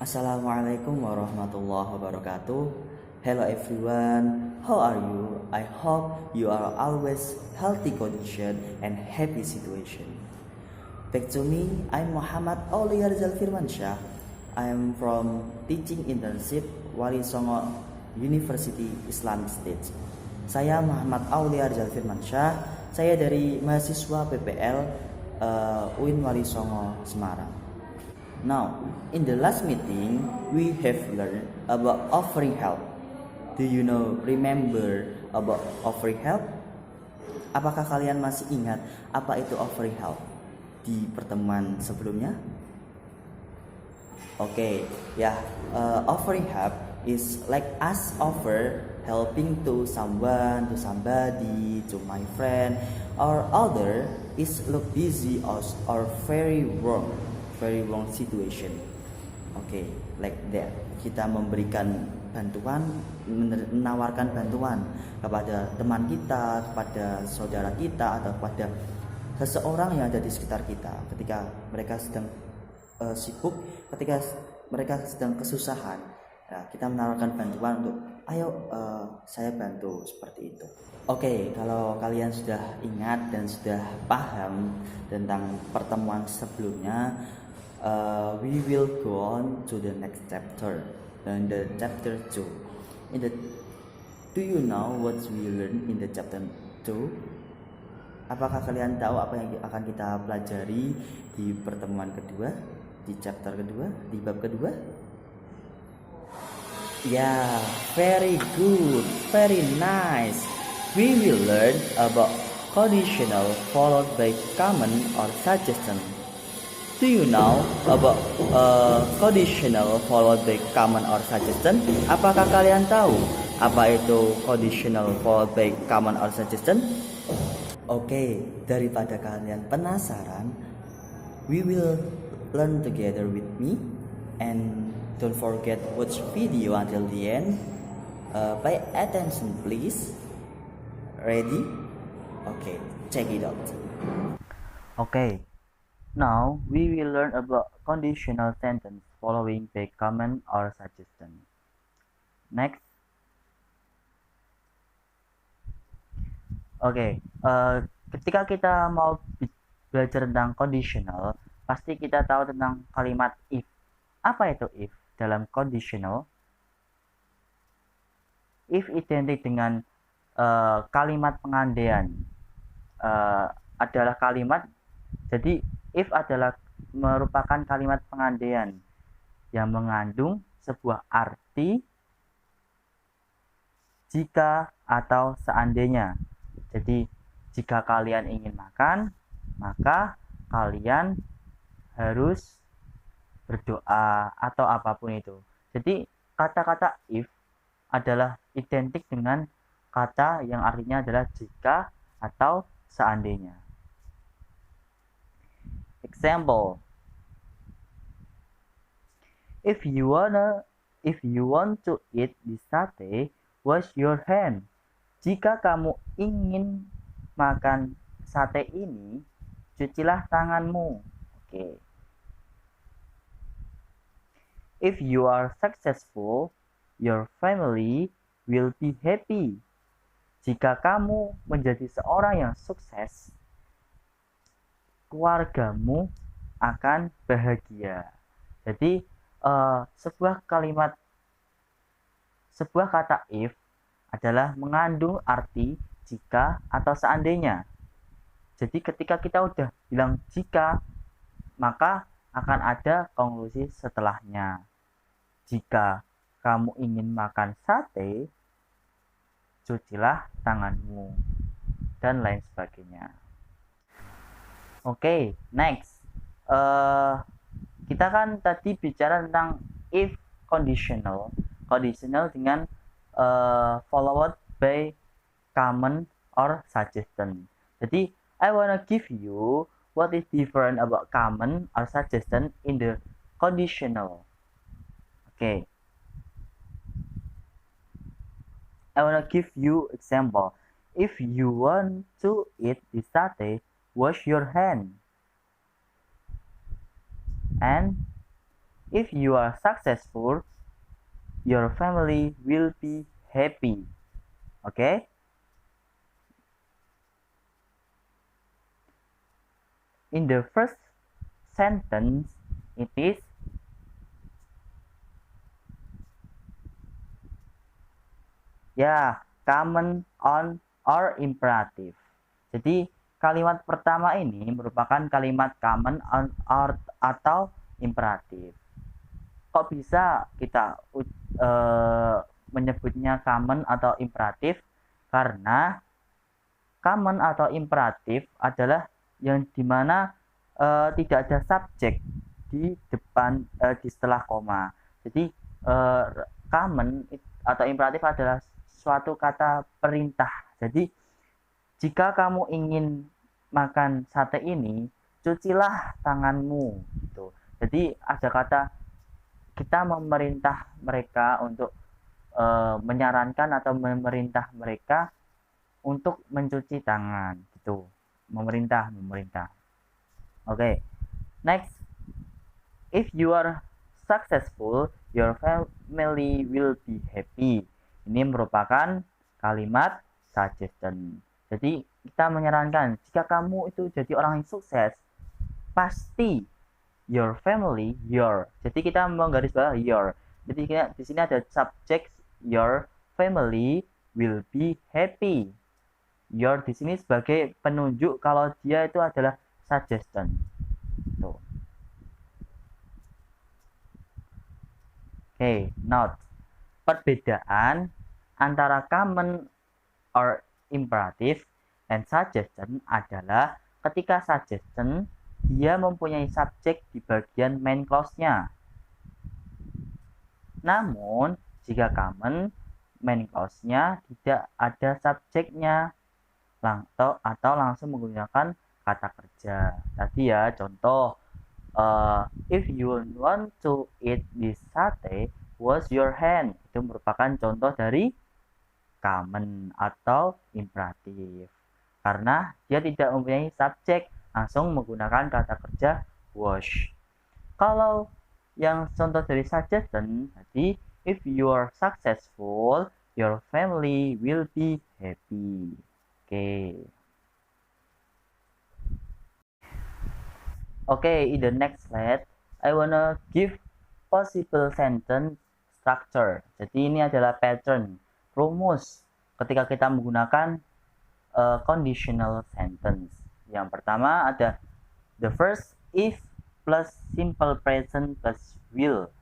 Assalamualaikum warahmatullahi wabarakatuh. Hello everyone, how are you? I hope you are always healthy condition and happy situation. Back to me, I'm Muhammad Aulia Rizal Firmansyah. I am from Teaching Internship Wali Songo University Islamic State. Saya Muhammad Aulia Rizal Firmansyah. Saya dari mahasiswa PPL UIN Wali Songo Semarang. Now, in the last meeting, we have learned about offering help. Do you remember about offering help? Apakah kalian masih ingat apa itu offering help di pertemuan sebelumnya? Oke, ya, offering help is like us offer helping to someone, to somebody, to my friend, or other is look busy or very wrong situation. Oke, like that. Kita memberikan bantuan, menawarkan bantuan kepada teman kita, kepada saudara kita, atau kepada seseorang yang ada di sekitar kita ketika mereka sedang sibuk, ketika mereka sedang kesusahan. Ya, kita menawarkan bantuan untuk ayo saya bantu seperti itu. Oke, kalau kalian sudah ingat dan sudah paham tentang pertemuan sebelumnya, we will go on to the next chapter, and the chapter 2. Do you know what we learn in the chapter 2? Apakah kalian tahu apa yang akan kita pelajari di pertemuan kedua, di chapter kedua, di bab kedua? Yeah, very good, very nice. We will learn about conditional followed by command or suggestion. Do you know about conditional followed by command or suggestion? Apakah kalian tahu apa itu conditional followed by command or suggestion? Oke, daripada kalian penasaran, we will learn together with me, and don't forget watch video until the end. Pay attention please. Ready? Okay, check it out. Okay. Now we will learn about conditional sentence following by command or suggestion. Next. Oke, ketika kita mau belajar tentang conditional, pasti kita tahu tentang kalimat if. Apa itu if dalam conditional? If identik dengan kalimat pengandaian, adalah kalimat. Jadi if adalah merupakan kalimat pengandaian yang mengandung sebuah arti jika atau seandainya. Jadi jika kalian ingin makan, maka kalian harus berdoa atau apapun itu. Jadi kata-kata if adalah identik dengan kata yang artinya adalah jika atau seandainya. Example: If you want to eat this sate, wash your hand. Jika kamu ingin makan sate ini, cucilah tanganmu. Oke. If you are successful, your family will be happy. Jika kamu menjadi seorang yang sukses, keluargamu akan bahagia. Jadi sebuah kata if adalah mengandung arti jika atau seandainya. Jadi ketika kita udah bilang jika, maka akan ada konklusi setelahnya. Jika kamu ingin makan sate, cucilah tanganmu, dan lain sebagainya. Oke, next. Kita kan tadi bicara tentang if conditional dengan followed by command or suggestion. Jadi I wanna give you what is different about command or suggestion in the conditional. Okay. I wanna give you example. If you want to eat the satay, wash your hand. And If you are successful, your family will be happy. Okay? In the first sentence, it is common on or imperative. Jadi kalimat pertama ini merupakan kalimat common on or atau imperatif. Kok bisa kita menyebutnya common atau imperatif? Karena common atau imperatif adalah yang dimana tidak ada subjek di depan di setelah koma. Jadi common atau imperatif adalah suatu kata perintah. Jadi jika kamu ingin makan sate ini, cucilah tanganmu gitu. Jadi ada kata kita memerintah mereka untuk menyarankan atau memerintah mereka untuk mencuci tangan gitu. Memerintah. Okay. Next, if you are successful, your family will be happy. Ini merupakan kalimat suggestion. Jadi kita menyarankan jika kamu itu jadi orang yang sukses, pasti your family, your. Jadi kita menggarisbawahi your. Jadi di sini ada subject your family will be happy. Your di sini sebagai penunjuk kalau dia itu adalah suggestion. Tuh. Okay, note. Perbedaan antara common or imperative and suggestion adalah ketika suggestion dia mempunyai subjek di bagian main clause-nya. Namun jika common main clause-nya tidak ada subjeknya atau langsung menggunakan kata kerja. Tadi ya contoh if you want to eat this satay, wash your hand. Itu merupakan contoh dari common atau imperatif. Karena dia tidak mempunyai subjek, langsung menggunakan kata kerja wash. Kalau yang contoh dari suggestion tadi, if you are successful, your family will be happy. Okay, in the next slide, I wanna give possible sentence structure. Jadi ini adalah pattern, rumus ketika kita menggunakan conditional sentence. Yang pertama ada the first if plus simple present plus will.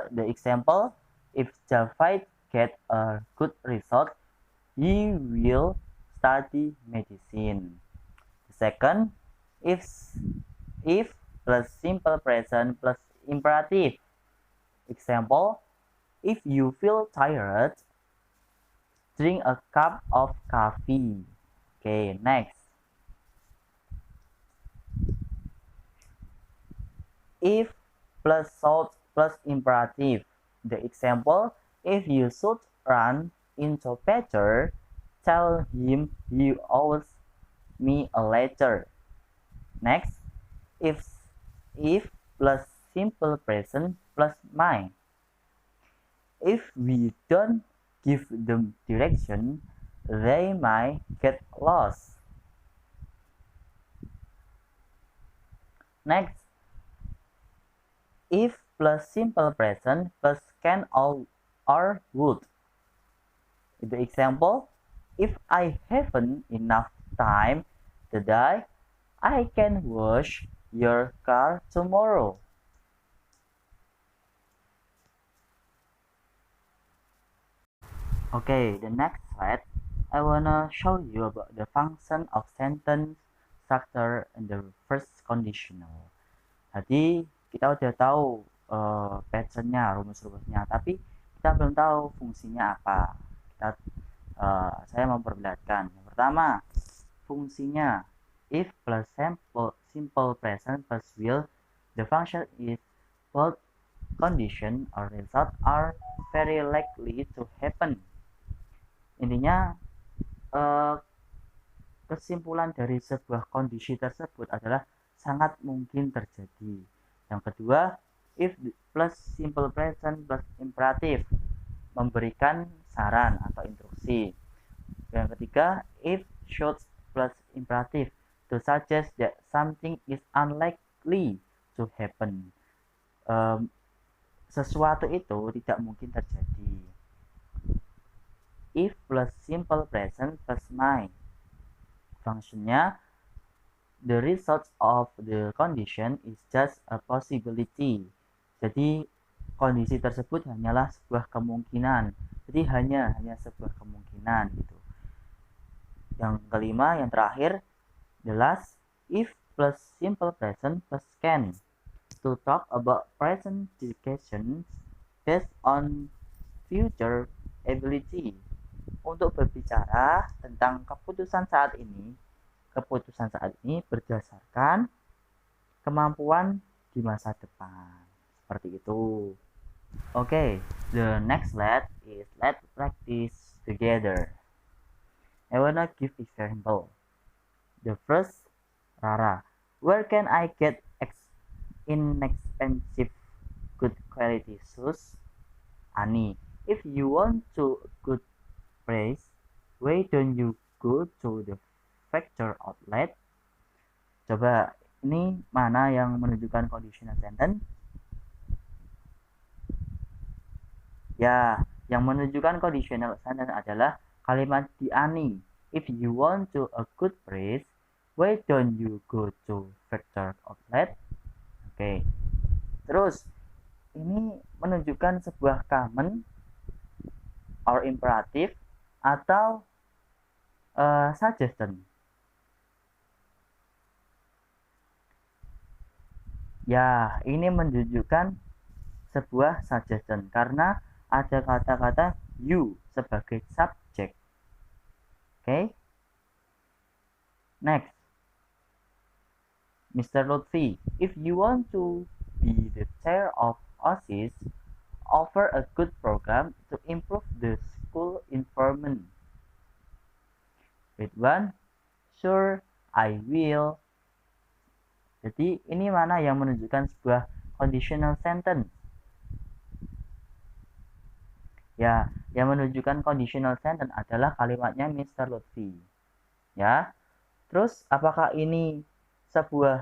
The example, if Javite get a good result, he will study medicine. The second, if plus simple present plus imperative. Example, if you feel tired, drink a cup of coffee. Okay, next. If plus should plus imperative. The example, if you should run into Peter, tell him he owes me a letter. Next, if plus simple present plus mine. If we don't give them direction, they might get lost. Next, if plus simple present plus can or would. The example, if I haven't enough time today, I can wash your car tomorrow. Okay, the next slide, I wanna show you about the function of sentence structure in the first conditional. Jadi kita udah tahu patternnya, rumus-rumusnya, tapi kita belum tahu fungsinya apa. Saya memperlihatkan. Yang pertama, fungsinya if plus simple present plus will, the function is both condition or result are very likely to happen. Intinya kesimpulan dari sebuah kondisi tersebut adalah sangat mungkin terjadi. Yang kedua, if plus simple present plus imperative, memberikan saran atau instruksi. Yang ketiga, if should plus imperative, to suggest that something is unlikely to happen. Sesuatu itu tidak mungkin terjadi. If plus simple present plus my, fungsinya the result of the condition is just a possibility. Jadi kondisi tersebut hanyalah sebuah kemungkinan. Jadi hanya sebuah kemungkinan gitu. Yang kelima, yang terakhir, the last, if plus simple present plus can, to talk about present situations based on future ability. Untuk berbicara tentang keputusan saat ini berdasarkan kemampuan di masa depan. Seperti itu. Okay, the next let's practice together. I wanna give example. The first, Rara, where can I get inexpensive good quality shoes? Ani, if you want to good price, why don't you go to the factory outlet? Coba, ini mana yang menunjukkan conditional sentence? Ya, yang menunjukkan conditional sentence adalah kalimat di Ani. If you want to a good price, why don't you go to factory outlet? Oke. Terus, ini menunjukkan sebuah command or imperative atau suggestion. Ya, ini menunjukkan sebuah suggestion karena ada kata-kata you sebagai subjek. Oke. Next, Mr. Lutfi, if you want to be the chair of OSIS, offer a good program to improve the school environment. Ridwan, sure, I will. Jadi ini mana yang menunjukkan sebuah conditional sentence? Ya, yang menunjukkan conditional sentence adalah kalimatnya Mr. Lutfi. Ya. Terus apakah ini sebuah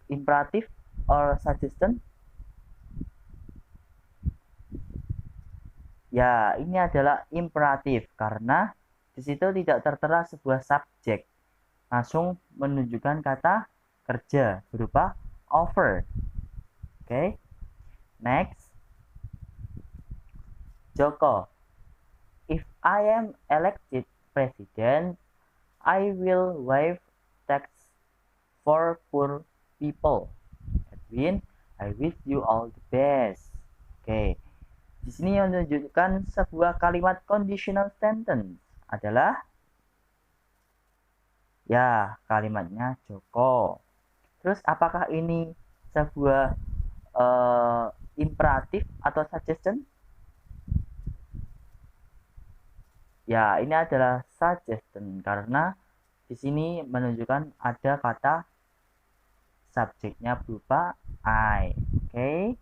imperative or suggestion? Ya, ini adalah imperatif karena di situ tidak tertera sebuah subjek. Langsung menunjukkan kata kerja berupa offer. Oke. Next. Joko, if I am elected president, I will waive tax for poor people. Edwin, I wish you all the best. Oke. Di sini yang menunjukkan sebuah kalimat conditional sentence adalah ya, kalimatnya Joko. Terus apakah ini sebuah imperatif atau suggestion? Ya, ini adalah suggestion karena di sini menunjukkan ada kata subjeknya berupa I. Okay.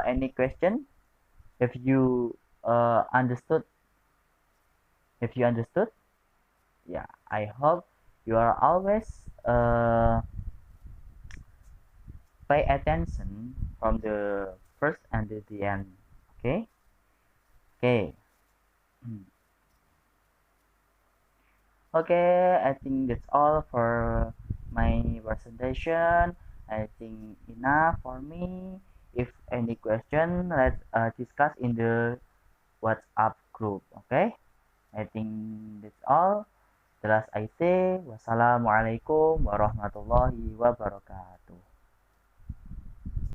Any question? Have you understood? Have you understood? Yeah, I hope you are always pay attention from the first and the end. Okay. Okay. Okay, I think that's all for my presentation. I think enough for me. If any question, let's discuss in the WhatsApp group. Okay. I think that's all. The last I say, wassalamualaikum warahmatullahi wabarakatuh.